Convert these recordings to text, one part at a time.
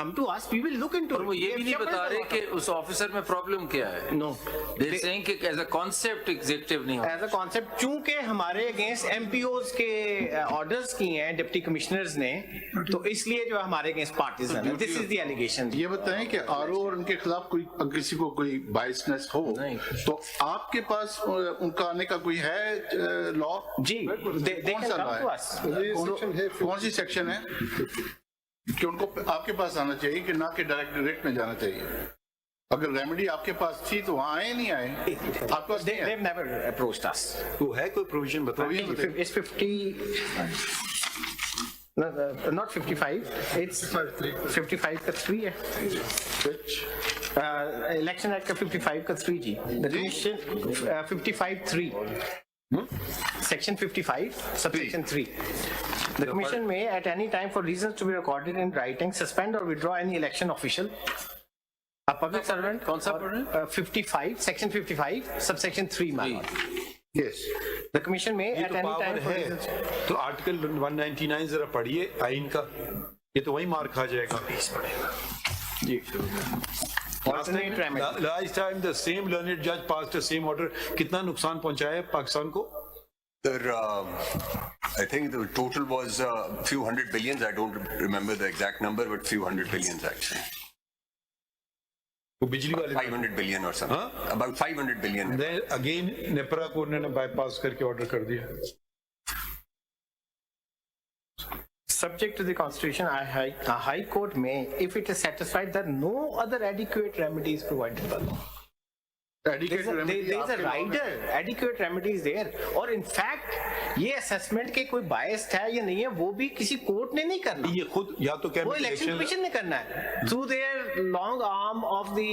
come to us, we will look into और वो ये भी नहीं बता रहे कि उस ऑफिसर में प्रॉब्लम क्या है. No. They're saying कि as a concept एग्जीक्यूटिव नहीं होता. एज अ कॉन्सेप्ट चूंकि हमारे अगेंस्ट एमपीओज के ऑर्डर्स किए हैं डिप्टी कमिश्नर्स ने, तो इसलिए जो हमारे अगेंस्ट पार्टिजन है. This is the allegation. ये बताएं कि आरओ और उनके खिलाफ कोई किसी को कोई बायसनेस हो तो आपके पास उनका आने का कोई है लॉ? जी, कौन सा लॉ है? कौन सी सेक्शन है कि उनको आपके पास आना चाहिए कि ना कि डायरेक्ट में जाना चाहिए? अगर रेमेडी आपके पास थी तो वहाँ आए नहीं आए? आपके पास they have never approached us. तो है कोई प्रोविजन बताइए. It's 50. No, not 55. It's 55 का 3 है. Election Act का 55 का 3 जी. The Commission 55(3). Section 55, subsection 3. The Commission may, at any time, for reasons to be recorded in writing, suspend or withdraw any election official, a public servant. कौन सा पढ़ रहे हैं? 55, section 55, subsection 3, madam. Yes. The Commission may, ये at तो any power time, for है. reasons. तो article 199 जरा पढ़िए आइन का, ये तो वही मार खा जाएगा. जी. Alternate remedy. Last time the same learned judge passed the same order. कितना नुकसान पहुंचाया है पाकिस्तान को? Sir, I think the total was a few hundred billions. I don't remember the exact number, but few hundred billions actually. वो बिजली वाले 500 billion or something. About 500 billion. Then again NEPRA को उन्होंने बाईपास करके ऑर्डर कर दिया. Subject to the Constitution, a High Court may, if it is satisfied that no other adequate remedy is provided by law. Adequate remedy There is a rider, adequate remedy is there. और in fact, ये assessment के कोई biased है या नहीं है, वो भी किसी कोर्ट ने नहीं करना. ये खुद या तो वो इलेक्शन कमीशन ने करना है. Through their long arm of the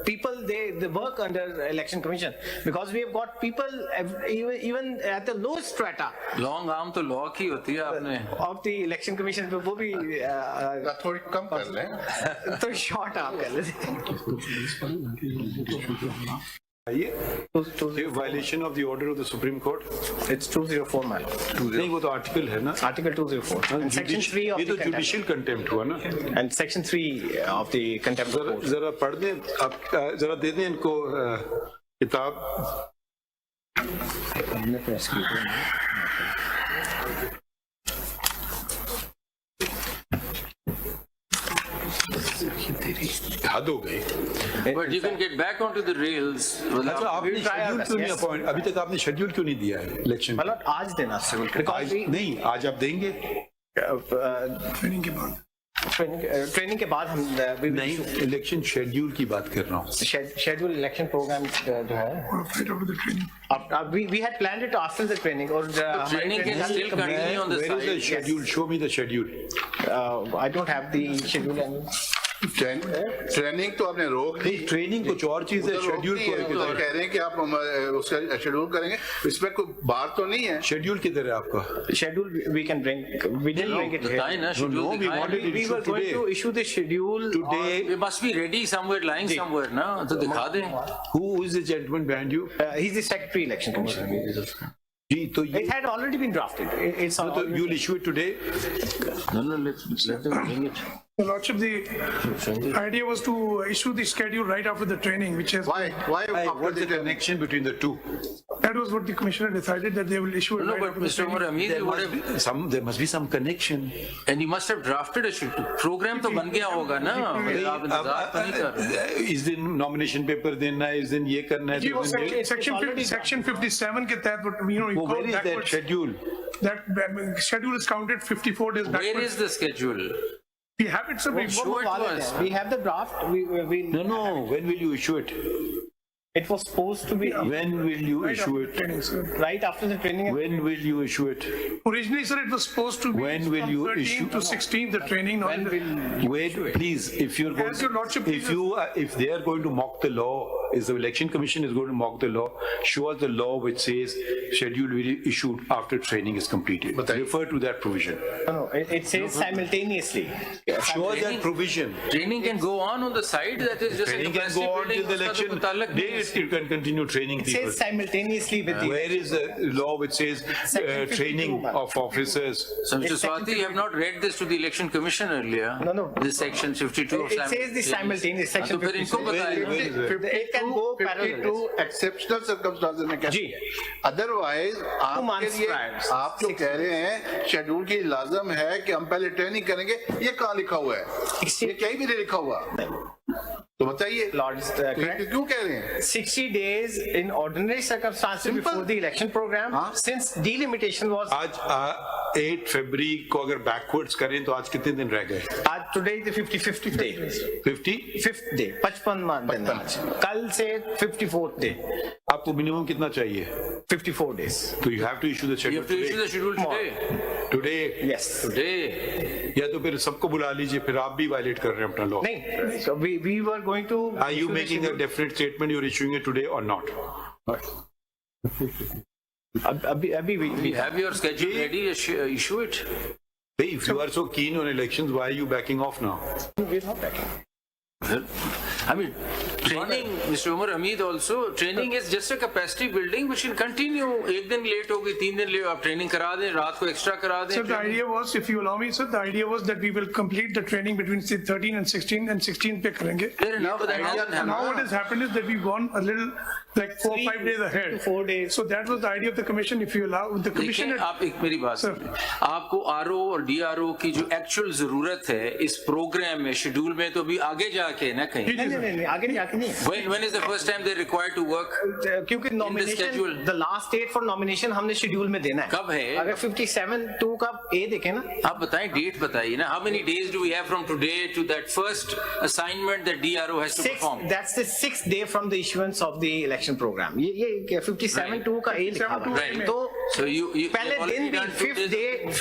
people, they work under election commission, because we have got people even at the lowest strata. Long arm तो लॉ की होती है आपने. Of the election commission पे वो भी थोड़ी कम कर लें. तो short आप कर लेते. Violation of the order of the supreme court. It's 204, man. नहीं वो तो आर्टिकल है ना. Article 204. And Section 3 of ये the तो जुडिशियल कंटेम्प्ट हुआ ना. And Section 3 of the contempt of court. जरा पढ़ दें आप, जरा दे दें इनको किताब. हद हो गई. But you can get back onto the rails. अच्छा आपने शेड्यूल क्यों नहीं अपॉइंट, अभी तक आपने शेड्यूल क्यों नहीं दिया है इलेक्शन? मतलब आज देना सिविल आज नहीं, आज आप देंगे ट्रेनिंग के बाद. ट्रेनिंग के बाद हम नहीं, इलेक्शन शेड्यूल की बात कर रहा हूँ. शेड्यूल इलेक्शन प्रोग्राम जो है, we had planned it after the training. और training can still continue on the side. Where is the schedule? Show me the schedule. I don't have the schedule. Training तो आपने रोक दी. Training कुछ और चीज है, शेड्यूल को कह रहे हैं कि आप उसका शेड्यूल करेंगे, इसमें कोई बात तो नहीं है. शेड्यूल किधर है आपका? Schedule we can bring. We didn't bring it here. No, we wanted it We were going to issue the schedule today. It must be ready somewhere, lying somewhere, ना? तो दिखा दें. Who is the gentleman behind you? He's the Secretary Election Commission. जी तो ये It had already been drafted. It's तो you'll issue it today. No, let them bring it. Well, Lordship, the idea was to issue the schedule right after the training, which is Why What's the connection between the two? that was what the commissioner decided, that they will issue it No, right but after the Mr. training. Umar Hamid, you would have, There must be some connection. and you must have drafted a schedule. Program तो बन गया होगा ना? आप इंतजार तो नहीं कर रहे. इस दिन नॉमिनेशन पेपर देना है, इस दिन ये करना है. Gee, well, section 57 के तहत, you know, you Where count is that backwards. schedule? That schedule is counted 54 days backwards. Where is the schedule? We have it, sir. Show it to us. We have the draft. No. When will you issue it? It was supposed to be When will you Right issue after the it? training, sir. right after the training. When will you issue it? Originally, sir, it was supposed to be When will from you 13 issue? to 16, the training. Not Wait, please. If you're going, As your lordship if they are going to mock the law, if the election commission is going to mock the law, show us the law which says schedule will be issued after training is completed. But refer to that provision. No, it says simultaneously. Show us that provision. Training can go on the side. That is just Training a can go on till the election day you can continue training It people? says simultaneously with the. Where is the law which says Section 52, training ma'am. of officers? So, Mr. It's Swati, you have not read this to the election commission earlier? No. This section 52 of It says the simultaneous हाँ, section तो फिर इनको 52. बताएं ना। It can go parallel. 52 exceptional circumstances में कहते हैं otherwise आपके months लिए prior. आप जो कह रहे हैं शेड्यूल की लाजम है कि हम पहले ट्रेनिंग करेंगे, ये कहाँ लिखा हुआ है? ये कहीं भी नहीं लिखा हुआ, तो बताइए Lords, क्यों कह रहे हैं? 60 days in ordinary circumstances Simple. before the election program, हाँ? since delimitation was आज 8 फरवरी को अगर बैकवर्ड्स करें तो आज कितने दिन रह गए? today the 55th day, 50? day, 55वां दिन आज, कल से 54th day, आपको मिनिमम कितना चाहिए? 54 days. तो you have to issue the You schedule have to issue the schedule today. today. Yes. Today. या तो फिर सबको बुला लीजिए, फिर आप भी वायलेट कर रहे हैं अपना लॉ. नहीं, so we were going to. Are you making a definite statement you're issuing it today or not? अभी We have your schedule ready, issue it. Hey, if you are so keen on elections, why are you backing off now? we're not backing. I mean, training, Mr. Umar Hamid also, training is just a capacity building which can continue. एक दिन late हो गई, 3 दिन late, आप training करा दें, रात को extra करा दें. So the idea was, if you allow me, sir, the idea was that we will complete the training between say 13 and 16 पे करेंगे. Fair enough, but that hasn't happened. Now what has happened is that we've gone a little, like 4 or 5 days ahead. 3 to 4 days. So that was the idea of the commission, if you allow, the commission. देखिए, आप एक मेरी बात Sir. सुनिए. आपको RO और DRO की जो एक्चुअल जरूरत है इस प्रोग्राम में, शेड्यूल में, तो अभी आगे जाके ना कहीं. नहीं, आगे नहीं. When is the first time they're required to work? क्योंकि nomination, schedule. the last date for nomination हमने schedule में देना है. कब है? अगर 57(2) का A देखें ना. आप बताएं, डेट बताइए ना. How many days do we have from today to that first assignment that DRO has to perform? That's the 6th day from the issuance of the election program. ये 57(2) का A लिखा हुआ है. Right. तो So you पहले have दिन already भी done 2 days.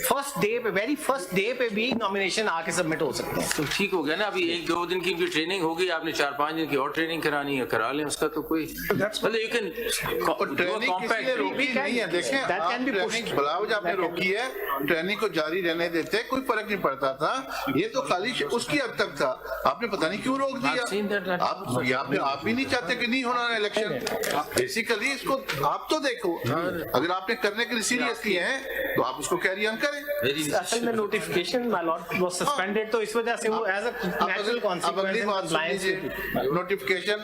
First day पे, वेरी फर्स्ट डे पे भी नॉमिनेशन आके सबमिट हो सकते हैं. तो ठीक हो गया ना. अभी 1-2 दिन की भी ट्रेनिंग होगी, आपने 4-5 दिन की और ट्रेनिंग करानी है, करा लें. उसका तो कोई मतलब यू कैन ट्रेनिंग किसी ने रोकी नहीं है. देखें, That आप can be pushed. Training blouse आपने रोकी है, ट्रेनिंग को जारी रहने देते, कोई फर्क नहीं पड़ता था. ये तो खाली उसकी हद तक था. आपने पता नहीं क्यों रोक I've seen that. दिया. आप भी नहीं चाहते कि नहीं होना है इलेक्शन. बेसिकली इसको आप तो देखो, अगर आपने करने के लिए सीरियसली हैं तो आप उसको कैरी ऑन करें. असल में notification my Lord was suspended, तो इस वजह से वो एज अ नेचुरल अब अगली बात सुन कॉन्सिक्वेंस. लीजिए. नोटिफिकेशन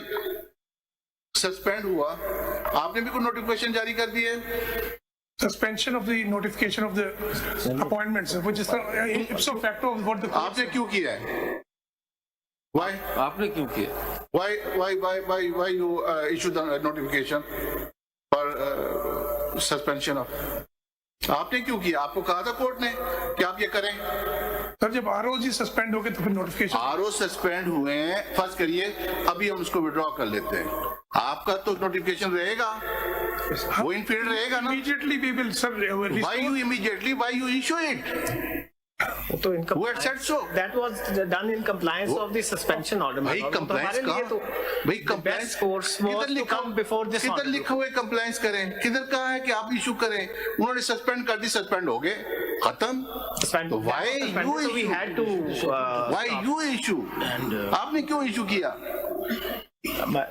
सस्पेंड हुआ, आपने भी कोई नोटिफिकेशन जारी कर दिए. Suspension of the notification of the appointments, which is the ipso facto of what the. आपने क्यों किया है? Why? आपने क्यों किया? Why you issue the notification for suspension of? आपने क्यों किया? आपको कहा था कोर्ट ने कि आप ये करें. सर जब ROG सस्पेंड हो गए तो फिर नोटिफिकेशन. RO सस्पेंड हुए हैं, फर्स्ट करिए, अभी हम उसको विड्रॉ कर लेते हैं. आपका तो नोटिफिकेशन रहेगा, वो इन फील्ड रहेगा ना. Immediately we will, sir. Why you immediately? Why you issue it? तो इनका Who had said so? that was done in compliance of the suspension order. भाई compliance कहाँ? भाई compliance course was to come before this किधर order. लिखा हुआ है compliance करें? किधर कहा है कि आप इशू करें? उन्होंने सस्पेंड कर दी, सस्पेंड हो गए, खत्म. Suspended. तो why Suspended, you so we issue? had to Why you issue? आपने क्यों इशू किया?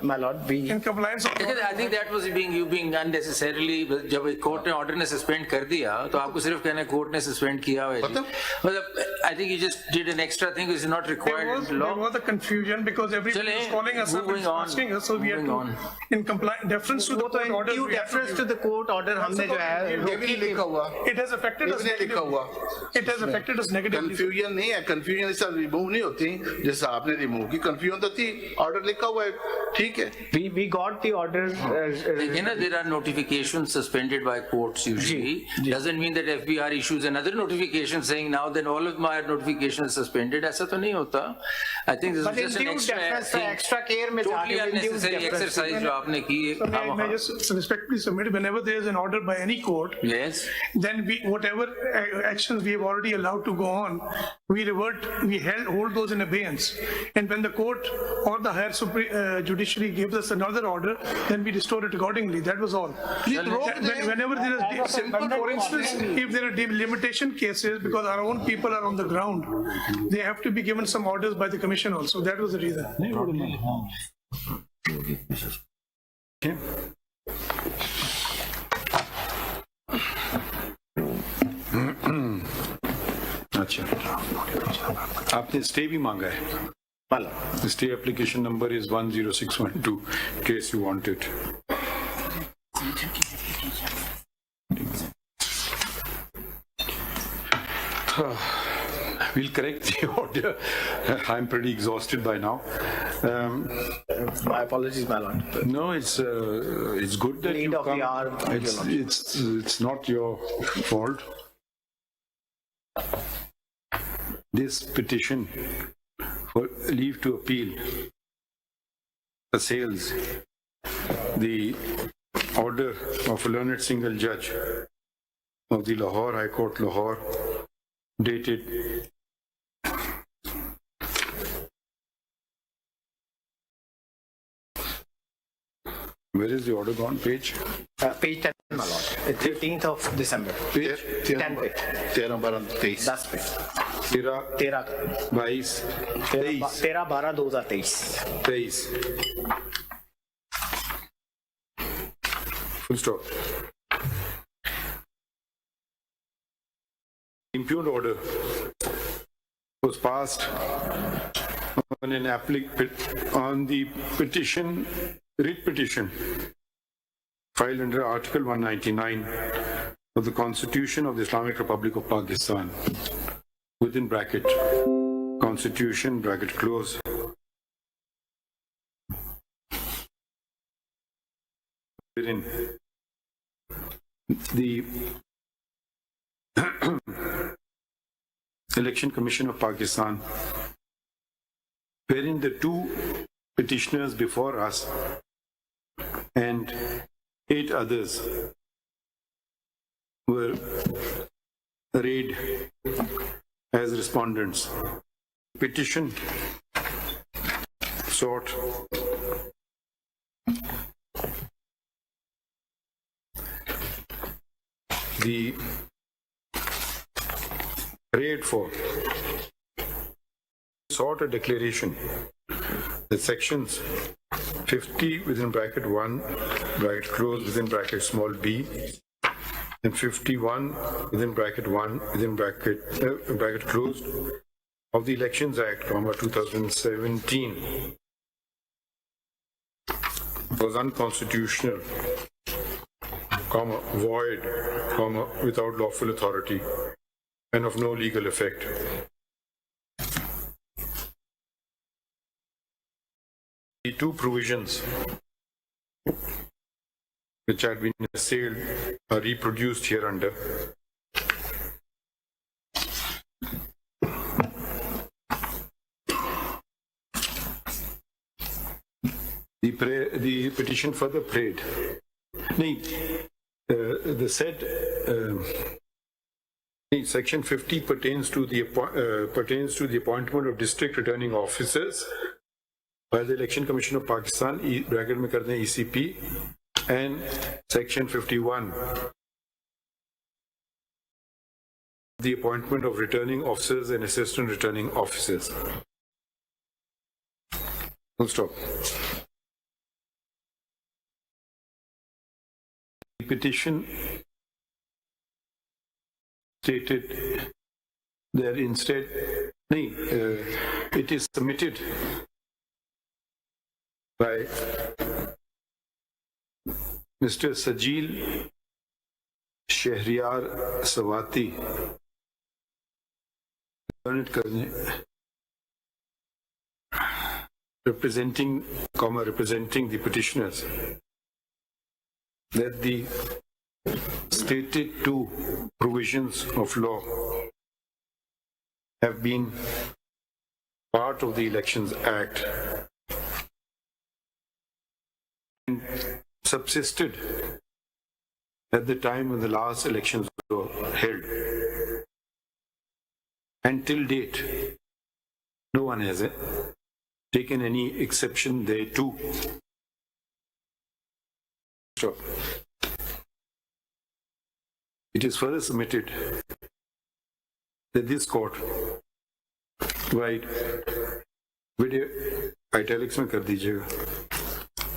my lord, we In compliance of. I think that was being unnecessarily. जब एक कोर्ट ने ऑर्डर ने सस्पेंड कर दिया तो आपको सिर्फ कहना है कोर्ट ने सस्पेंड किया हुआ है. मतलब I think you just did an extra thing which is not required in There law. was a confusion because everybody चलें, was calling us up moving and on, asking us, so we had moving to, in compliance, deference to the वो तो court order. due we had to deference give. to the court order हमने जो है ये भी नहीं लिखा हुआ. It has affected ये us भी नहीं लिखा negatively. हुआ. It has affected us negatively. Confusion नहीं है. कंफ्यूजन इस तरह रिमूव नहीं होती जैसा आपने रिमूव की. कंफ्यूजन तो थी, ऑर्डर लिखा हुआ है, ठीक है. we got the order. देखिए ना, there are notifications suspended by courts usually. Doesn't mean that FBR issues another notification saying now then all of my notifications suspended. ऐसा तो नहीं होता. I think this But is just an in due extra deference, thing. extra care में Totally जाके in due unnecessary deference. exercise जो आपने की. So may I just respectfully submit, whenever there is an order by any court, Yes. then we, whatever actions we have already allowed to go on, we revert, we hold those in abeyance. And when the court or the higher judiciary gives us another order, then we restore it accordingly. That was all. Whenever there is, for instance, if there are delimitation cases, because our own people are on the ground, they have to be given some orders by the commission also. That was the reason. Okay. अच्छा, आपने stay भी मांगा है. The stay application number is 10612, in case you want it. We'll correct the order. I'm pretty exhausted by now. My apologies, my lord. No, it's good that Need you of the come. hour, your It's not your fault. This petition for leave to appeal assails the order of a learned single judge of the Lahore High Court, Lahore, dated where is the order gone? Page? Page 10, my lord. It's 15th of December. Page 10 पे. 13, 12, 23. 10 पे. 13, 13 22, 23. 13/12/2023. Full stop. Impugned order was passed on the petition, writ petition filed under Article 199 of the Constitution of the Islamic Republic of Pakistan, within bracket, Constitution, bracket close, wherein the Election Commission of Pakistan, wherein the two petitioners before us and 8 others were arrayed as respondents. Petition sought the arrayed for sought a declaration that sections 50 within bracket 1 bracket close within bracket small b and 51 within bracket 1 within bracket closed of the Elections Act, 2017 was unconstitutional, void, without lawful authority and of no legal effect. The two provisions which had been assailed are reproduced hereunder. The petition further prayed. The said Section 50 pertains to the appointment of district returning officers by the Election Commission of Pakistan, bracket में कर दें ECP, and Section 51, the appointment of returning officers and assistant returning officers. Full stop. The petition stated that instead, it is submitted by Mr. Sajil Shahryar Sawati, representing the petitioners, that the stated two provisions of law have been part of the Elections Act and subsisted at the time when the last elections were held. Until date, no one has taken any exception thereto. Stop. It is further submitted that this court, right, video italics में कर दीजिएगा,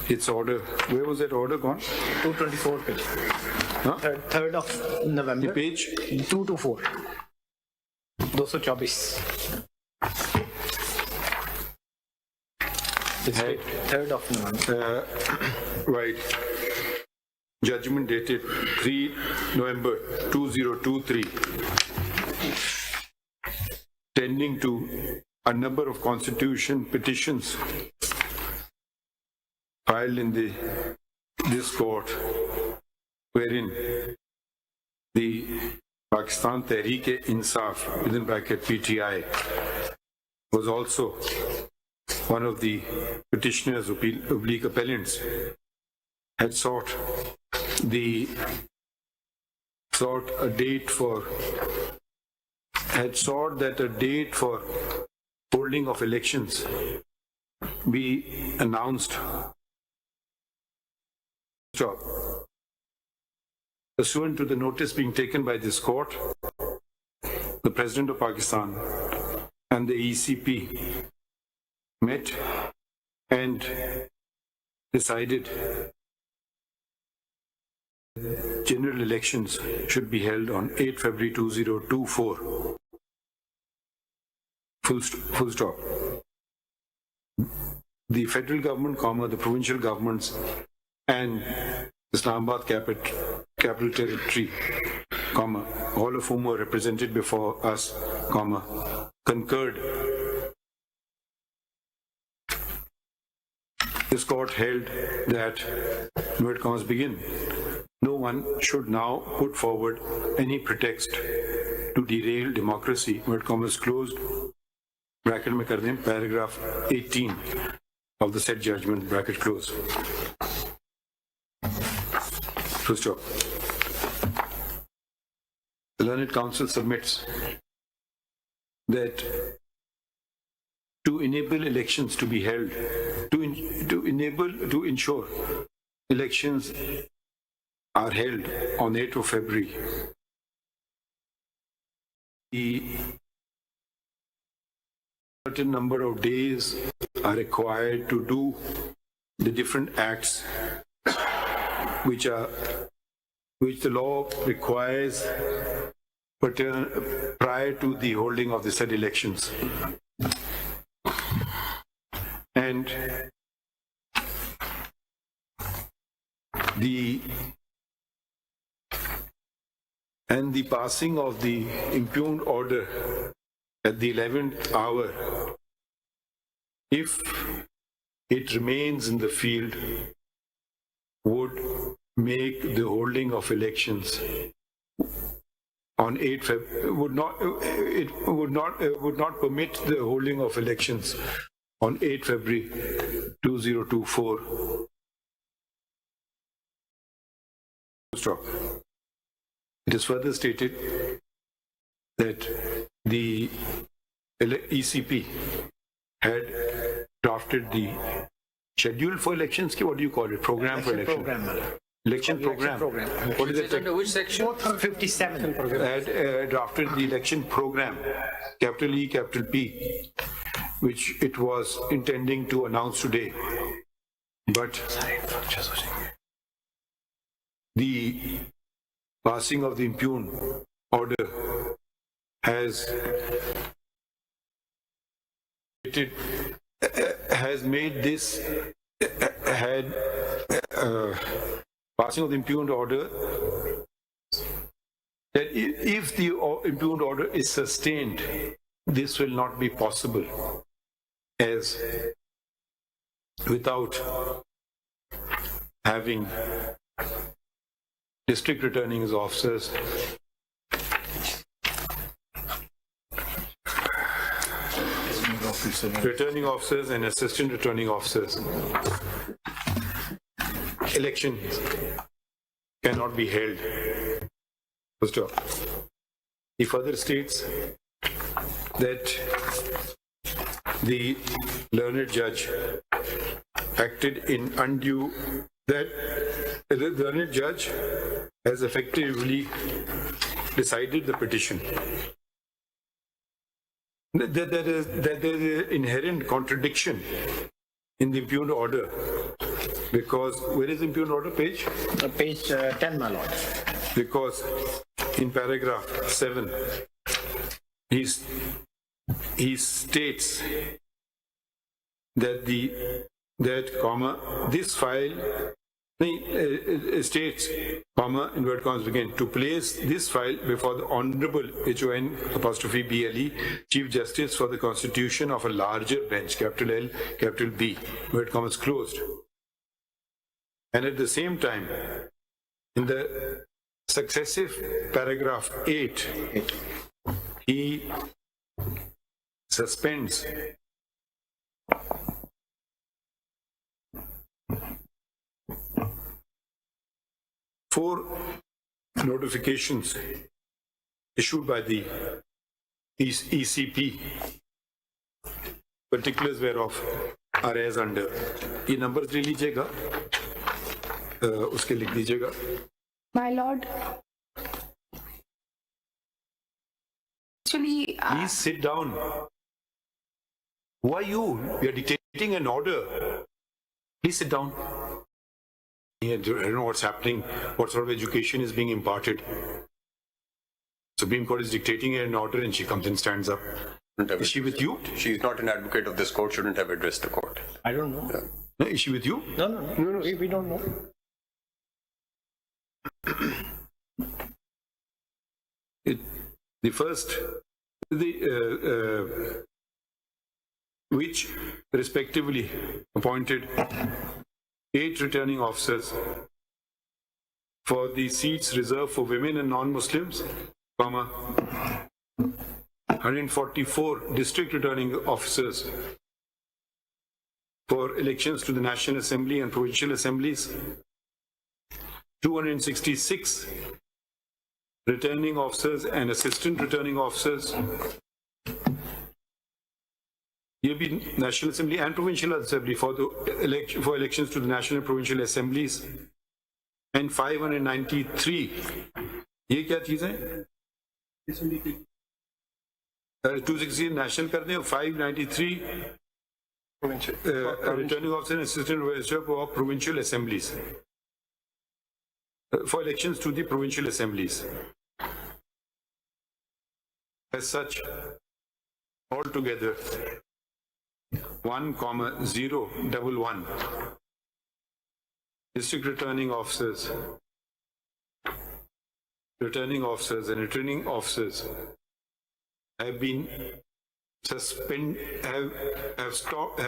its order, where was that order gone? 224 page. Huh? 3rd of November. The page? 2 to 4. 224. It's 3rd of November. Right. Judgment dated 3 November 2023. Tending to a number of constitution petitions filed in this court, wherein the Pakistan Tehreek-e-Insaf, within bracket PTI, was also one of the petitioners, oblique appellants, had sought a date for holding of elections be announced. Stop. Pursuant to the notice being taken by this court, the President of Pakistan and the ECP met and decided general elections should be held on 8 February 2024. Full stop. The federal government, the provincial governments, and Islamabad capital territory, all of whom were represented before us, concurred. This court held that, begin, no one should now put forward any pretext to derail democracy, closed, bracket mein kar dein, paragraph 18 of the said judgment, bracket close. Full stop. The Learned Council submits that to enable elections to be held, to ensure elections are held on 8th of February, the certain number of days are required to do the different acts which the law requires prior to the holding of the said elections. And the passing of the impugned order at the 11th hour, if it remains in the field, would make the holding of elections on 8 February, would not permit the holding of elections on 8 February 2024. Stop. It is further stated that the ECP had drafted the schedule for elections. What do you call it? Program for elections. Election program. What is it? Under which section? 57. Had drafted the election program, capital E, capital P, which it was intending to announce today. But the passing of the impugned order has made this passing of the impugned order, that if the impugned order is sustained, this will not be possible, as without having district returning officers and assistant returning officers, election cannot be held. First off, he further states that the learned judge acted in undue, that the learned judge has effectively decided the petition. That there is inherent contradiction in the impugned order, Because, where is the impugned order page? Page 10, my lord. Because in paragraph 7, he states that this file states, inverted commas begin, to place this file before the Honorable HON'(BLE) Chief Justice for the constitution of a larger bench, capital L, capital B, inverted commas closed. And at the same time, in the successive paragraph 8, he suspends four notifications issued by the ECP, particulars whereof are as under. ये numbers ले लीजिएगा, उसके लिख दीजिएगा. My lord, actually, Please sit down. Who are you? You are dictating an order. Please sit down. I don't know what's happening, what sort of education is being imparted. Supreme Court is dictating an order and she comes and stands up. Is she with you? She's not an advocate of this court, shouldn't have addressed the court. I don't know. No, is she with you? No. We don't know. The first, which respectively appointed 8 returning officers for the seats reserved for women and non-Muslims, 144 district returning officers for elections to the National Assembly and Provincial Assemblies, 266 returning officers and assistant returning officers. ये भी National Assembly and Provincial Assembly for elections to the National and Provincial Assemblies, and 593. ये क्या चीज है? 260 national कर दें, 593 returning officer and assistant for provincial assemblies, for elections to the provincial assemblies. As such, altogether 1,011 district returning officers and returning officers have been have stopped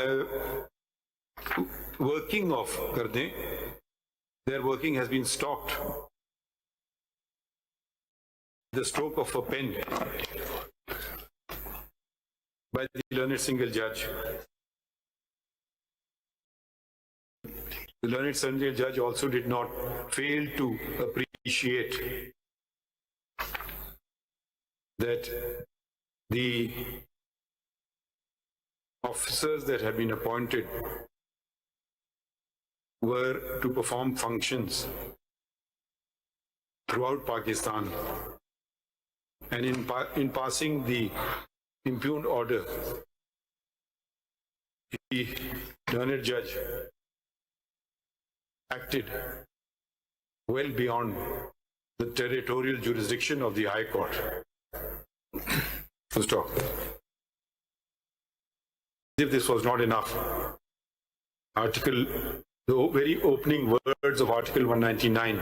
working off kar dein. Their working has been stopped. The stroke of a pen by the learned single judge. The learned single judge also did not fail to appreciate that the officers that have been appointed were to perform functions throughout Pakistan, and in passing the impugned order, the learned judge acted well beyond the territorial jurisdiction of the High Court. So stop. If this was not enough, the very opening words of Article 199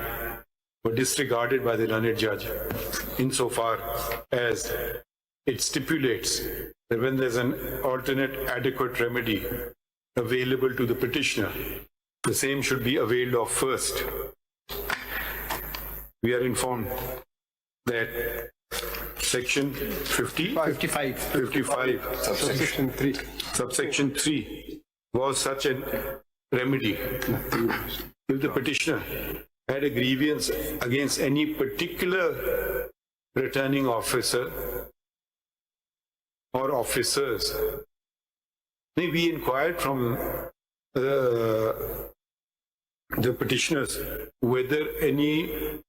were disregarded by the learned judge, insofar as it stipulates that when there's an alternate adequate remedy available to the petitioner, the same should be availed of first. We are informed that Section 55, subsection 3 was such a remedy. If the petitioner had a grievance against any particular returning officer or officers, we inquired from the petitioners whether any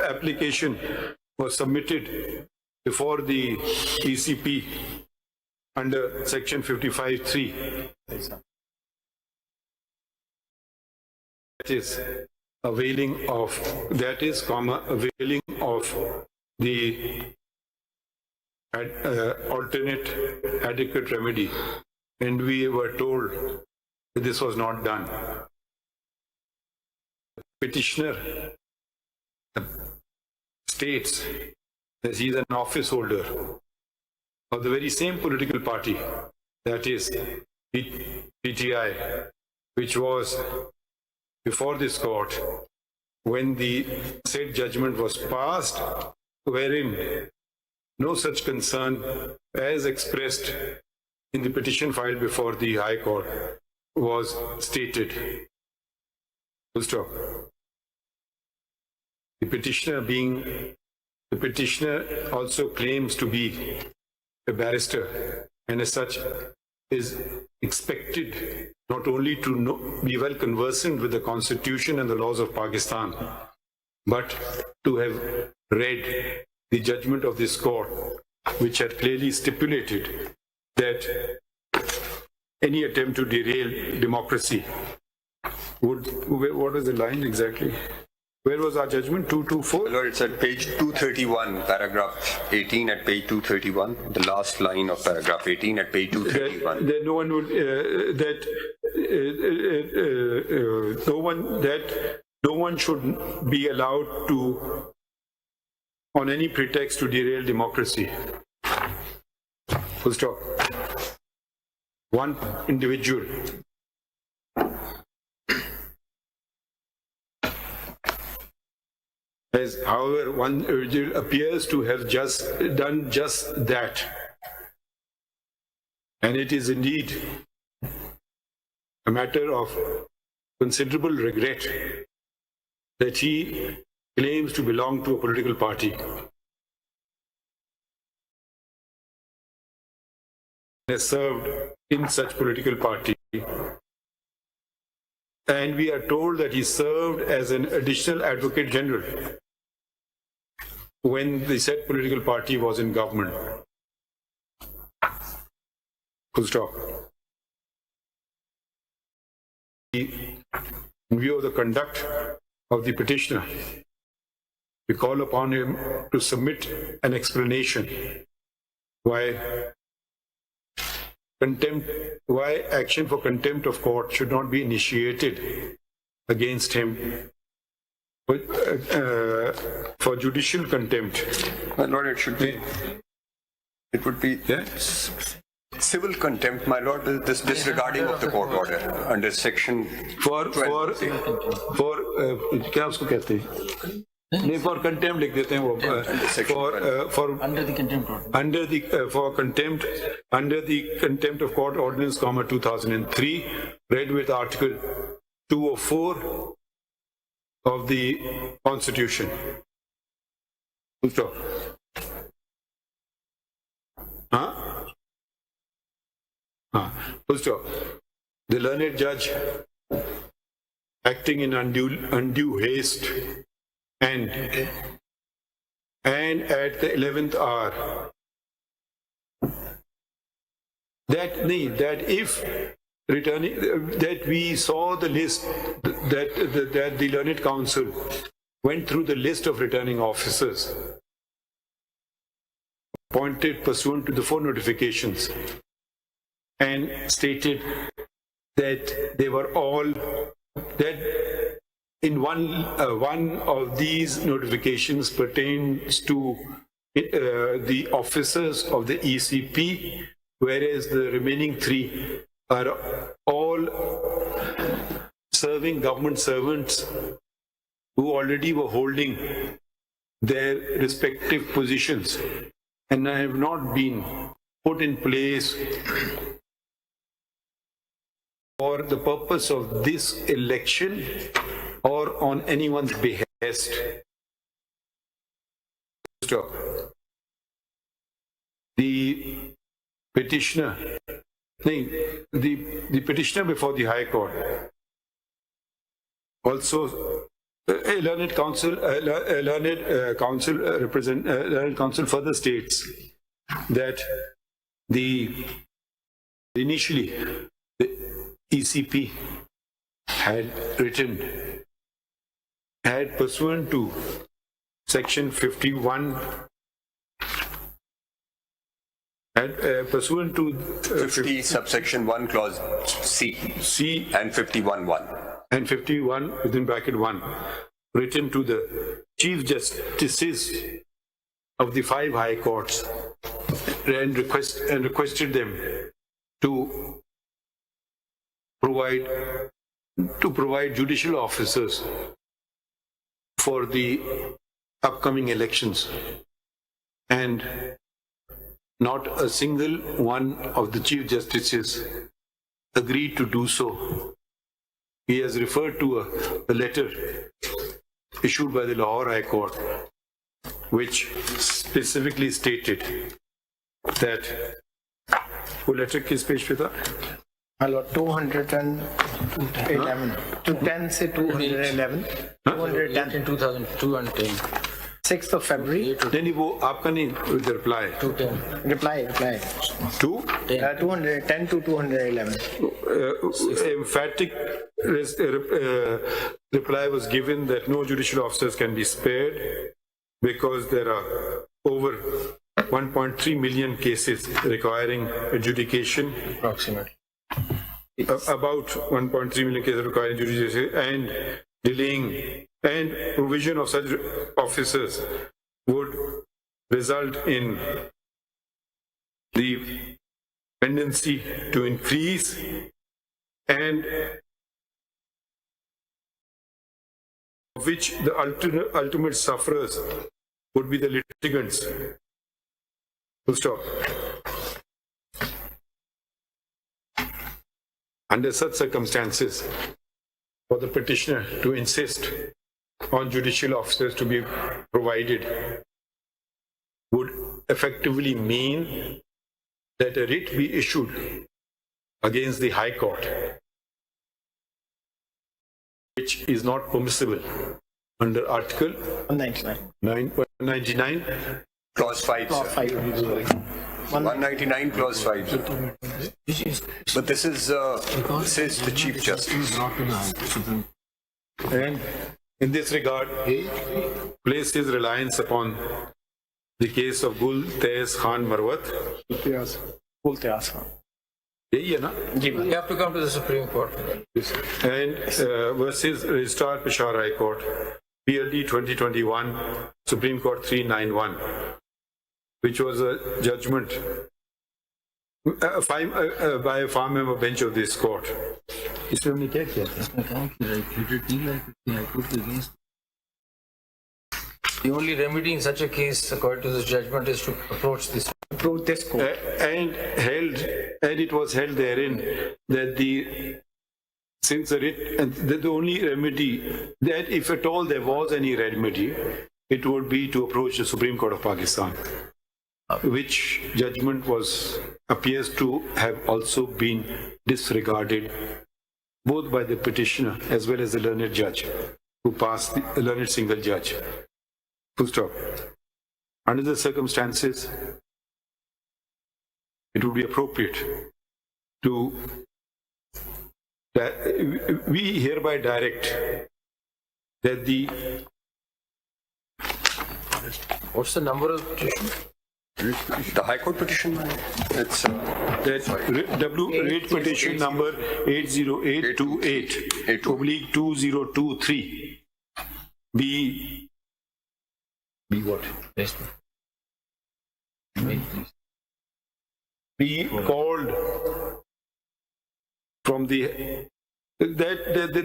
application was submitted before the ECP under section 55(3). That is availing of availing of the alternate adequate remedy, and we were told that this was not done. Petitioner states that he is an office holder of the very same political party, that is PTI, which was before this court when the said judgment was passed, wherein no such concern as expressed in the petition filed before the High Court was stated. Full stop. The petitioner also claims to be a barrister, and as such is expected not only to be well conversant with the Constitution and the laws of Pakistan, but to have read the judgment of this court, which had clearly stipulated that any attempt to derail democracy would, what is the line exactly? Where was our judgment? 224? Lord, it's at page 231, paragraph 18 at page 231, the last line of paragraph 18 at page 231. That no one would, no one should be allowed to, on any pretext, to derail democracy. Full stop. One individual. As, however, one individual appears to have done just that. And it is indeed a matter of considerable regret that he claims to belong to a political party. Has served in such political party. And we are told that he served as an additional advocate general when the said political party was in government. Full stop. In view of the conduct of the petitioner, we call upon him to submit an explanation why action for contempt of court should not be initiated against him for judicial contempt. My Lord, it would be civil contempt, my Lord, this disregarding of the court order under section for क्या उसको कहते हैं? नहीं, for contempt लिख देते हैं वो for under the contempt of court ordinance, 2003, read with article 204 of the Constitution. Full stop. Full stop. The learned judge, acting in undue haste and at the 11th hour, that we saw the list, that the learned counsel went through the list of returning officers appointed pursuant to the 4 notifications and stated that they were all, that in one of these notifications pertains to the officers of the ECP, whereas the remaining 3 are all serving government servants who already were holding their respective positions and have not been put in place for the purpose of this election or on anyone's behest. Stop. The petitioner before the High Court also Learned counsel further states that initially the ECP had pursuant to section 51 pursuant to 50 subsection 1 clause C and 51(1). And 51 within bracket 1 written to the Chief Justices of the 5 high courts and requested them to provide judicial officers for the upcoming elections, and not a single one of the Chief Justices agreed to do so. He has referred to a letter issued by the Lahore High Court, which specifically stated that वो letter किस page पे था? 211 to 10 से 211 210 in 2010. 6th of February. नहीं वो आपका नहीं with the reply. Reply. Two 210 to 211. Emphatic reply was given that no judicial officers can be spared because there are over 1.3 million cases requiring adjudication. Approximately. About 1.3 million cases requiring adjudication, and delaying and provision of such officers would result in the pendency to increase and of which the ultimate sufferers would be the litigants. Full stop. Under such circumstances, for the petitioner to insist on judicial officers to be provided would effectively mean that a writ be issued against the High Court, which is not permissible under Article 199. Clause 5, Clause sir. 5. 199 clause 5. But this is says the Chief Justice. And in this regard, he placed his reliance upon the case of Gul Tez Khan Marwat. यही है ना? You have to come to the Supreme Court. And versus Registrar Peshawar High Court, PLD 2021, Supreme Court 391, which was a judgment by a farm member bench of this court. इसमें हमने क्या किया था? The only remedy in such a case, according to this judgment, is to approach this Approach this court. And it was held therein that since the only remedy, that if at all there was any remedy, it would be to approach the Supreme Court of Pakistan, which judgment appears to have also been disregarded both by the petitioner as well as the learned judge who passed, the learned single judge. Full stop. Under the circumstances, it would be appropriate to we hereby direct that What's the number of petition? The High Court petition, it's rate petition number 80828/2023 be what? Be called from that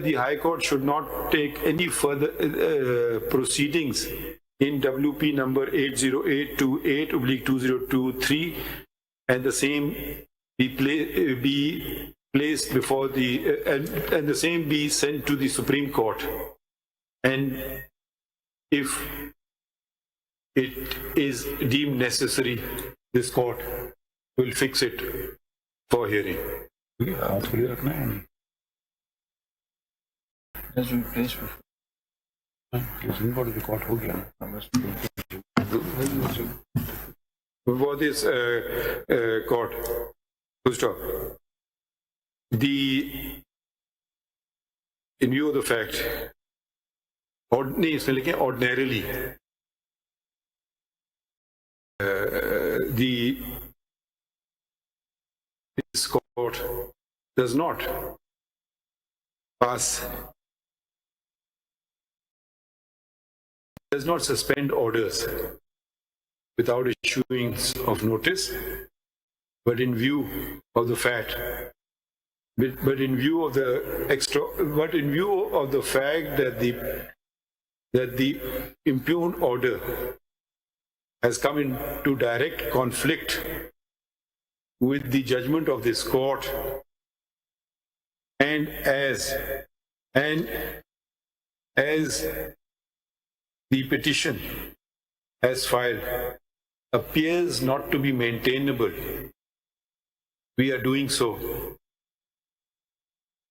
the High Court should not take any further proceedings in WP number 80828/2023, and the same be placed before and the same be sent to the Supreme Court, and if it is deemed necessary, this court will fix it for hearing. Record हो गया for this court, full stop. In view of the fact, ordinarily, this court does not suspend orders without issuing of notice, but in view of the fact, but in view of the fact that the impugned order has come into direct conflict with the judgment of this court, and as the petition as filed appears not to be maintainable, we are doing so.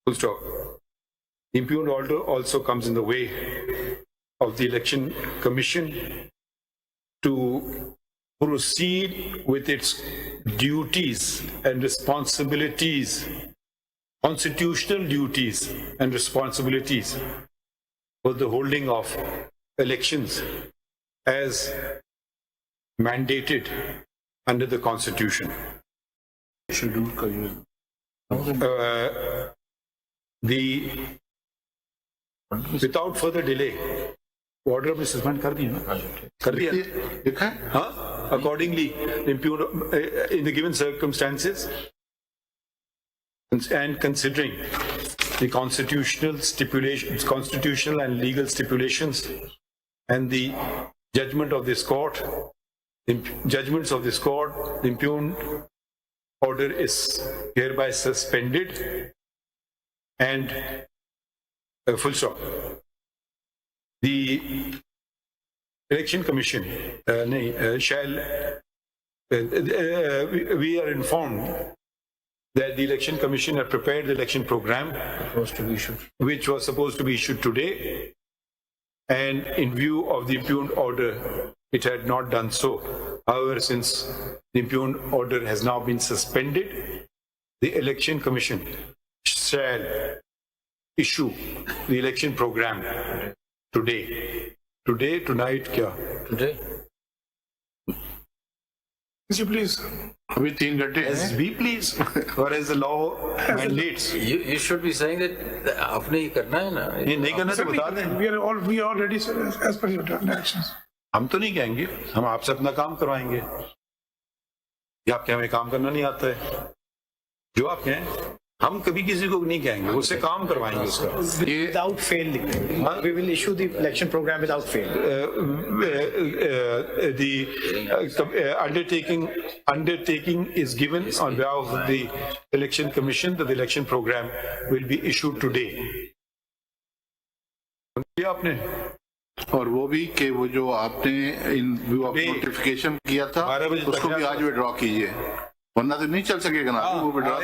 Full stop. The impugned order also comes in the way of the Election Commission to proceed with its duties and responsibilities, constitutional duties and responsibilities for the holding of elections as mandated under the Constitution. Without further delay, order में suspend कर दिया ना? कर दिया? लिखा है? हाँ? Accordingly, in the given circumstances and considering the constitutional stipulations, constitutional and legal stipulations, and the judgments of this court, the impugned order is hereby suspended and full stop. The Election Commission we are informed that the Election Commission had prepared the election program which was supposed to be issued today, and in view of the impugned order it had not done so. However, since the impugned order has now been suspended, the Election Commission shall issue the election program today. Today, tonight, kya? Today. Yes, you please. अभी 3 घंटे As we please, or as the law mandates. You should be saying that आपने ही करना है ना. नहीं करना तो बता दें. We are ready sir, as per your directions. हम तो नहीं कहेंगे, हम आपसे अपना काम करवाएंगे. या आपके हमें काम करना नहीं आता है. जो आप कहें, हम कभी किसी को नहीं कहेंगे, उससे काम करवाएंगे उसका. Without fail, we will issue the election program without fail. The undertaking is given on behalf of the Election Commission that the election program will be issued today. आपने और वो भी कि वो जो आपने इन व्यू ऑफ नोटिफिकेशन किया था उसको भी आज विड्रॉ कीजिए, वरना तो नहीं चल सकेगा ना. वो विड्रॉ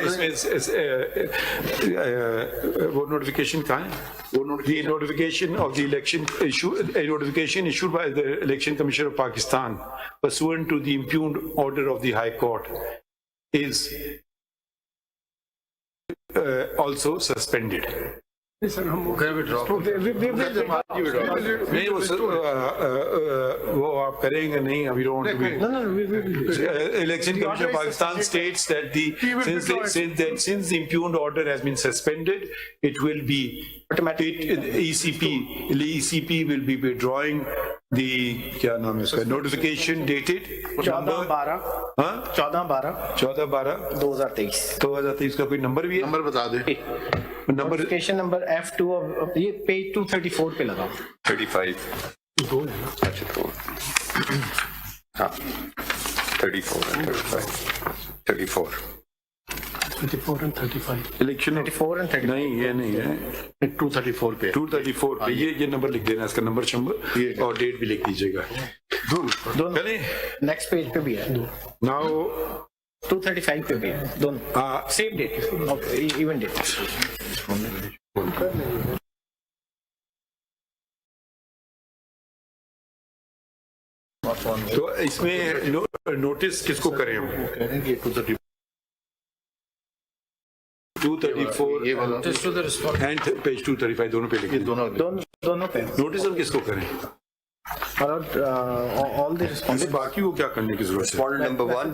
वो नोटिफिकेशन कहाँ है? The notification of the election a notification issued by the Election Commission of Pakistan pursuant to the impugned order of the High Court is also suspended. नहीं वो आप करेंगे नहीं. We don't want to be. Election Commission of Pakistan states that since the impugned order has been suspended, it will be ECP will be withdrawing the क्या नाम है इसका notification dated 14/12/2023 का कोई नंबर भी है? नंबर बता दे. Notification number F2 of ये page 234 पे लगा. 35. अच्छा तो हाँ 34 and 35. 34. 24 and 35. Election 24 and 35. नहीं ये नहीं है. 234 पे 234 पे ये नंबर लिख देना, इसका नंबर शंबर और डेट भी लिख दीजिएगा. दोनों नेक्स्ट पेज पे भी है. नाउ 235 पे भी है दोनों. Same date, even date. तो इसमें नोटिस किसको करें हम? 234 ये वाला एंड पेज 235 दोनों पे लिखिए। दोनों पे नोटिस हम किसको करें? All the respondent. बाकी को क्या करने की जरूरत है? Respondent number 1.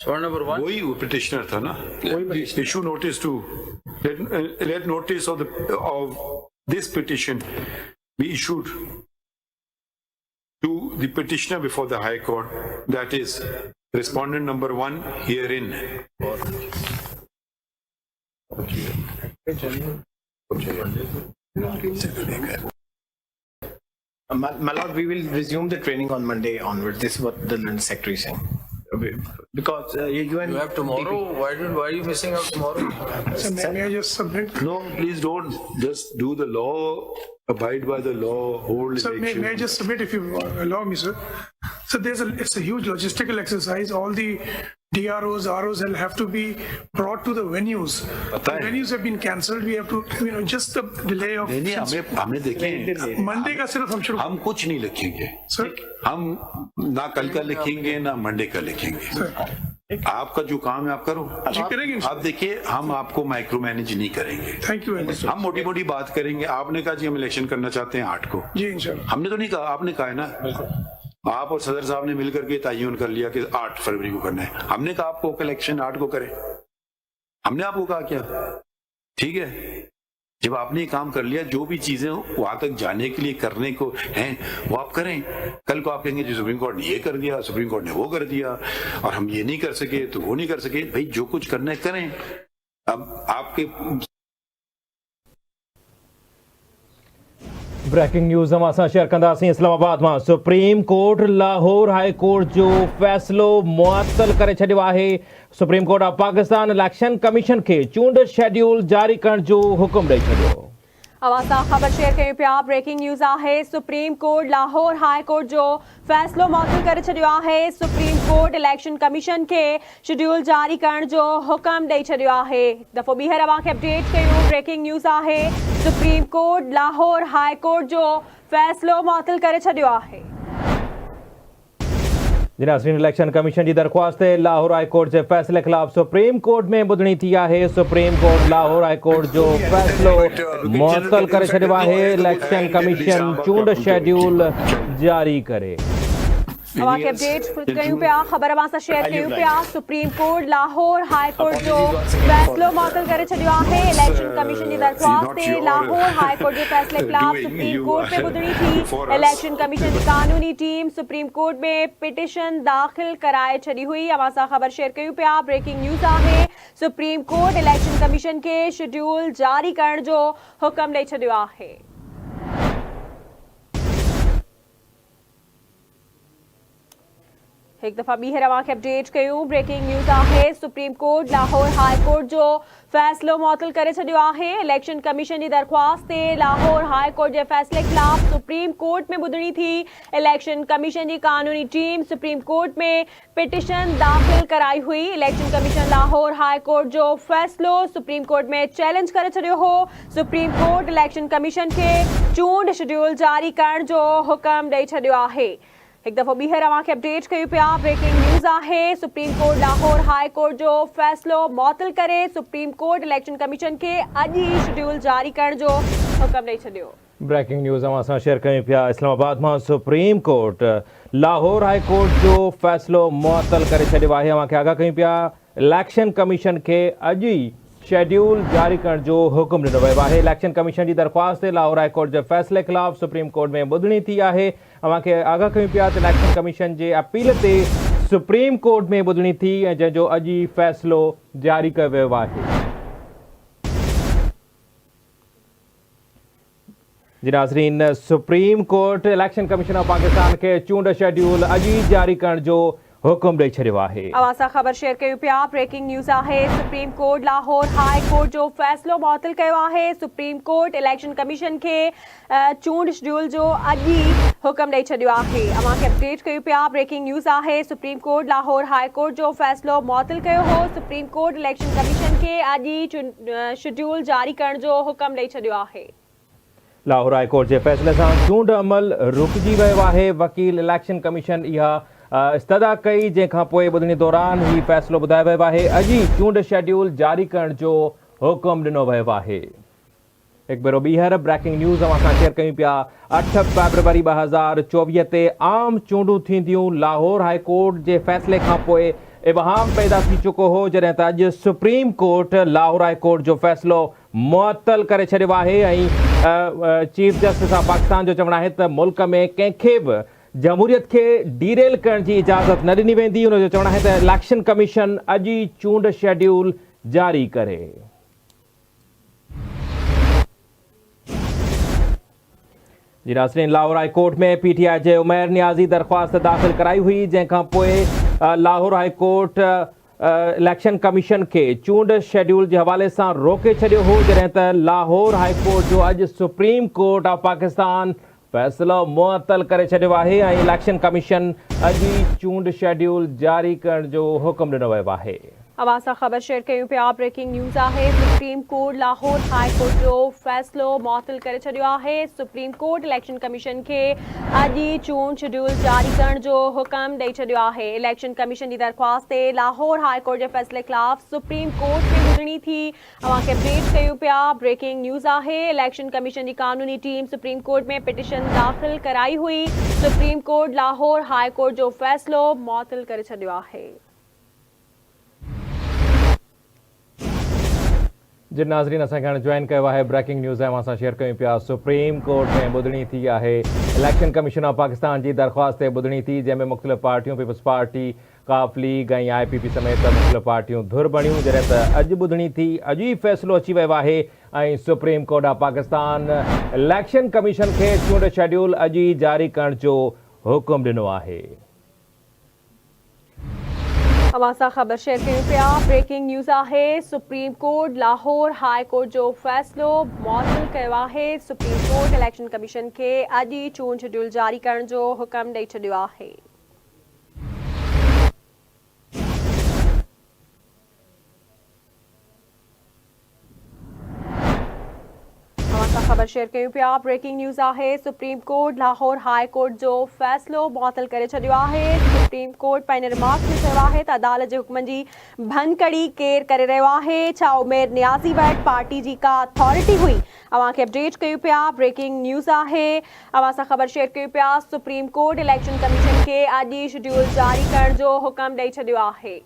Point number 1. वही पिटिशनर था ना। Issue notice to let notice of this petition be issued to the petitioner before the High Court, that is respondent number 1 herein. My lord, we will resume the training on Monday onwards. This is what the secretary is saying. Because you and You have tomorrow. Why are you missing out tomorrow? So may I just submit? No, please don't. Just do the law, abide by the law, hold So may I election. just submit if you allow me, sir? So it's a huge logistical exercise. All the DROs, ROs will have to be brought to the venues. The venues have been cancelled. We have to, just the delay of. नहीं हमें देखें, Monday का सिर्फ हम शुरू. हम कुछ नहीं लिखेंगे। Sir, हम ना कल का लिखेंगे ना मंडे का लिखेंगे। आपका जो काम है आप करो। जी करेंगे। आप देखिए, हम आपको माइक्रो मैनेज नहीं करेंगे। Thank you very much, sir. हम मोटी मोटी बात करेंगे। आपने कहा जी हम इलेक्शन करना चाहते हैं 8 को। जी इंशाल्लाह. हमने तो नहीं कहा, आपने कहा है ना। आप और सदर साहब ने मिलकर के तयन कर लिया कि 8 फरवरी को करना है। हमने कहा आपको इलेक्शन 8 को करें। हमने आपको कहा क्या? ठीक है, जब आपने ये काम कर लिया, जो भी चीजें वहां तक जाने के लिए करने को हैं वो आप करें। कल को आप कहेंगे जी सुप्रीम कोर्ट ने ये कर दिया, सुप्रीम कोर्ट ने वो कर दिया और हम ये नहीं कर सके तो वो नहीं कर सके। भाई जो कुछ करना है करें। अब आपके ब्रेकिंग न्यूज़ हम असां शेयर कंदासीं। इस्लामाबाद मां supreme court Lahore high court जो फ़ैसिलो मुअत्तल करे छॾियो आहे। Supreme court of Pakistan election commission खे चूंड शेड्यूल जारी करण जो हुकुम ॾेई छॾियो। आवाज़ सां ख़बर शेयर कयूं पिया। ब्रेकिंग न्यूज़ आहे। Supreme court Lahore high court जो फ़ैसिलो मुअत्तल करे छॾियो आहे। सुप्रीम कोर्ट इलेक्शन कमीशन खे शेड्यूल जारी करण जो हुकुम ॾेई छॾियो आहे। हिकु दफ़ो ॿीहर अव्हांखे अपडेट कयूं। ब्रेकिंग न्यूज़ आहे। Supreme court Lahore high court जो फ़ैसिलो मुअत्तल करे छॾियो आहे। जी नाज़रीन, इलेक्शन कमीशन जी दरख़्वास्त ते लाहौर हाई कोर्ट जे फ़ैसिले ख़िलाफ़ सुप्रीम कोर्ट में ॿुधणी थी आहे। Supreme court Lahore high court जो फ़ैसिलो मुअत्तल करे छॾियो आहे। इलेक्शन कमीशन चूंड शेड्यूल जारी करे। अव्हांखे अपडेट कयूं पिया। ख़बर अव्हां सां शेयर कयूं पिया। Supreme court Lahore high court जो फ़ैसिलो मुअत्तल करे छॾियो आहे। इलेक्शन कमीशन जी दरख़्वास्त ते लाहौर हाई कोर्ट जे फ़ैसिले ख़िलाफ़ सुप्रीम कोर्ट में ॿुधणी थी। इलेक्शन कमीशन जी कानूनी टीम सुप्रीम कोर्ट में पिटिशन दाख़िल कराए छॾी हुई। अव्हां सां ख़बर शेयर कयूं पिया। ब्रेकिंग न्यूज़ आहे। सुप्रीम कोर्ट इलेक्शन कमीशन खे शेड्यूल जारी करण जो हुकुम ॾेई छॾियो आहे। एक दफ़ा ॿीहर अव्हांखे अपडेट कयूं। ब्रेकिंग न्यूज़ आहे। Supreme court Lahore high court जो फ़ैसिलो मुअत्तल करे छॾियो आहे। इलेक्शन कमीशन जी दरख़्वास्त ते लाहौर हाई कोर्ट जे फ़ैसिले ख़िलाफ़ सुप्रीम कोर्ट में ॿुधणी थी। इलेक्शन कमीशन जी कानूनी टीम सुप्रीम कोर्ट में पिटिशन दाख़िल कराई हुई। Election commission Lahore high court जो फ़ैसिलो सुप्रीम कोर्ट में चैलेंज करे छॾियो हो। सुप्रीम कोर्ट इलेक्शन कमीशन खे चूंड शेड्यूल जारी करण जो हुकुम ॾेई छॾियो आहे। एक दफ़ो ॿीहर अव्हांखे अपडेट कयूं पिया। ब्रेकिंग न्यूज़ आहे। Supreme court Lahore high court जो फ़ैसिलो मुअत्तल करे सुप्रीम कोर्ट इलेक्शन कमीशन खे अॼु ई शेड्यूल जारी करण जो हुकुम ॾेई छॾियो। ब्रेकिंग न्यूज़ हम असां शेयर कयूं पिया। इस्लामाबाद मां supreme court Lahore high court जो फ़ैसिलो मुअत्तल करे छॾियो आहे। अव्हांखे आगाह कयूं पिया। इलेक्शन कमीशन खे अॼु ई शेड्यूल जारी करण जो हुकुम ॾिनो वियो आहे। इलेक्शन कमीशन जी दरख़्वास्त ते लाहौर हाई कोर्ट जे फ़ैसिले ख़िलाफ़ सुप्रीम कोर्ट में ॿुधणी थी आहे। अव्हांखे आगाह कयूं पिया त इलेक्शन कमीशन जे अपील ते सुप्रीम कोर्ट में ॿुधणी थी ऐं जंहिंजो अॼु ई फ़ैसिलो जारी कयो वियो आहे। जी नाज़रीन, supreme court election commission of Pakistan खे चूंड शेड्यूल अॼु ई जारी करण जो हुकुम ॾेई छॾियो आहे। अव्हां सां ख़बर शेयर कयूं पिया। ब्रेकिंग न्यूज़ आहे। Supreme court Lahore high court जो फ़ैसिलो मुअत्तल कयो आहे। सुप्रीम कोर्ट इलेक्शन कमीशन खे चूंड शेड्यूल जो अॼु ई हुकुम ॾेई छॾियो आहे। अव्हांखे अपडेट कयूं पिया। ब्रेकिंग न्यूज़ आहे। Supreme court Lahore high court जो फ़ैसिलो मुअत्तल कयो हो। सुप्रीम कोर्ट इलेक्शन कमीशन खे अॼु ई शेड्यूल जारी करण जो हुकुम ॾेई छॾियो आहे। लाहौर हाई कोर्ट के फैसले से चूंड अमल रुकजी वियो आहे। वकील इलेक्शन कमीशन इहा इस्तदा कई, जंहिंखां पोइ ॿुधणी दौरान ही फ़ैसिलो ॿुधायो वियो आहे। अॼु ई चूंड शेड्यूल जारी करण जो हुकुम ॾिनो वियो आहे। एक भेरो ॿीहर ब्रेकिंग न्यूज़ अवां सां शेयर कयूं पिया। 8 फरवरी 2024 ते आम चूंडूं थींदियूं। लाहौर हाई कोर्ट जे फ़ैसिले खां पोइ इबहाम पैदा थी चुको हो, जॾहिं त अॼु supreme court Lahore high court जो फ़ैसिलो मुअत्तल करे छॾियो आहे। ऐं चीफ जस्टिस ऑफ पाकिस्तान जो चवणु आहे त मुल्क में कंहिंखे बि जमहूरियत खे डीरेल करण जी इजाज़त न ॾिनी वेंदी। हुनजो चवणु आहे त इलेक्शन कमीशन अॼु ई चूंड शेड्यूल जारी करे। जी नाज़रीन, लाहौर हाई कोर्ट में PTI जे उमैर नियाज़ी दरख्वास्त दाख़िल कराई हुई, जंहिंखां पोइ Lahore high court election commission के चूंड शेड्यूल के हवाले से रोके छॾियो हो, जॾहिं त लाहौर हाई कोर्ट जो अॼु सुप्रीम कोर्ट ऑफ पाकिस्तान फ़ैसिलो मुअत्तल करे छॾियो आहे। ऐं इलेक्शन कमीशन अॼु ई चूंड शेड्यूल जारी करण जो हुकुम ॾिनो वियो आहे। अवाज़ सां ख़बर शेयर कयूं पिया। ब्रेकिंग न्यूज़ आहे। Supreme court Lahore high court जो फ़ैसिलो मुअत्तल करे छॾियो आहे। सुप्रीम कोर्ट इलेक्शन कमीशन खे अॼु ई चूंड शेड्यूल जारी करण जो हुकुम ॾेई छॾियो आहे। इलेक्शन कमीशन जी दरख्वास्त ते लाहौर हाई कोर्ट जे फ़ैसिले ख़िलाफ़ सुप्रीम कोर्ट में ॿुधणी थी। अवांखे अपडेट कयूं पिया। ब्रेकिंग न्यूज़ आहे। इलेक्शन कमीशन जी कानूनी टीम सुप्रीम कोर्ट में पिटिशन दाख़िल कराई हुई। Supreme court Lahore high court जो फ़ैसिलो मुअत्तल करे छॾियो आहे। जिन नाज़रीन असांखे हाणे जॉइन कयो आहे, ब्रेकिंग न्यूज़ आहे असां शेयर कयूं पिया। सुप्रीम कोर्ट में ॿुधणी थी आहे। इलेक्शन कमीशन ऑफ पाकिस्तान जी दरख्वास्त ते ॿुधणी थी, जंहिंमें मुख़्तलिफ़ पार्टियूं पीपल्स पार्टी, काफ लीग ऐं IPP समेत मुख़्तलिफ़ पार्टियूं धुर बणियूं, जॾहिं त अॼु ॿुधणी थी। अॼु ई फ़ैसिलो अची वियो आहे ऐं supreme court of Pakistan election commission खे चूंड शेड्यूल अॼु ई जारी करण जो हुकुम ॾिनो आहे। अवां सां ख़बर शेयर कयूं पिया। ब्रेकिंग न्यूज़ आहे। Supreme court Lahore high court जो फ़ैसिलो मुअत्तल कयो आहे। सुप्रीम कोर्ट इलेक्शन कमीशन खे अॼु ई चूंड शेड्यूल जारी करण जो हुकुम ॾेई छॾियो आहे। ख़बर शेयर कयूं पिया। ब्रेकिंग न्यूज़ आहे। Supreme court Lahore high court जो फ़ैसिलो मुअत्तल करे छॾियो आहे। सुप्रीम कोर्ट पंहिंजे रिमार्क्स में चयो आहे त अदालत जे हुकुमनि जी भनकड़ी केरु करे रहियो आहे। छा उमेर नियाज़ी वटि पार्टी जी का अथॉरिटी हुई? अवांखे अपडेट कयूं पिया। ब्रेकिंग न्यूज़ आहे। अवां सां ख़बर शेयर कयूं पिया। सुप्रीम कोर्ट इलेक्शन कमीशन खे अॼु शेड्यूल जारी करण जो हुकुम ॾेई छॾियो आहे।